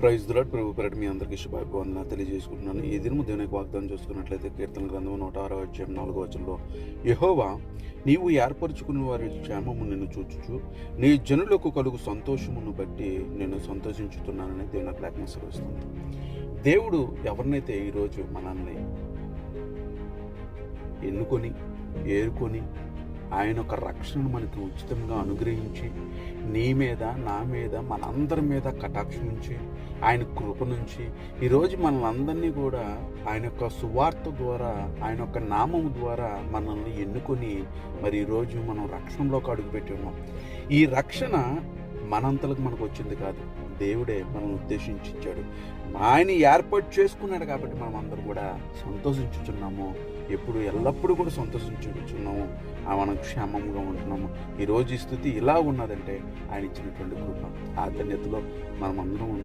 Praise the lord. ప్రభు పేరిట మీ అందరికీ శుభాభివందనాలు తెలియజేసుకుంటున్నాను. ఈ దినము దేవునికి వాగ్దానం చూసుకున్నట్లయితే కీర్తన గ్రంథం 106వ అధ్యాయం 4వ వచనంలో, యెహోవా నీవు ఏర్పరచుకున్న వారి క్షేమము నిన్ను చూచుచు నీ జనులకు కలుగు సంతోషమును బట్టి నేను సంతోషించుతున్నానని దేవునికి లేఖనం సెలవిస్తుంది. దేవుడు ఎవరినైతే ఈరోజు మనల్ని ఎన్నుకొని ఏరుకొని ఆయన యొక్క రక్షణను మనకి ఉచితంగా అనుగ్రహించి నీ మీద నా మీద మనందరి మీద కటాక్షించి ఆయన కృప నుంచి ఈరోజు మనల్ని కూడా ఆయన యొక్క సువార్త ద్వారా ఆయన యొక్క నామము ద్వారా మనల్ని ఎన్నుకొని మరి ఈరోజు మనం రక్షణలోకి అడుగుపెట్టి ఉన్నాం. ఈ రక్షణ మనంతలకు మనకు వచ్చింది కాదు, దేవుడే మనల్ని ఉద్దేశించి ఇచ్చాడు. ఆయన ఏర్పాటు చేసుకున్నాడు కాబట్టి మనం అందరూ కూడా సంతోషించుచున్నాము. ఎప్పుడు ఎల్లప్పుడూ కూడా సంతోషించుచున్నాము. మనం క్షేమంగా ఉంటున్నాము. ఈరోజు ఈ స్థితి ఇలా ఉన్నదంటే ఆయన ఇచ్చినటువంటి కృప. ఆ ధన్యతలో మనం అందరం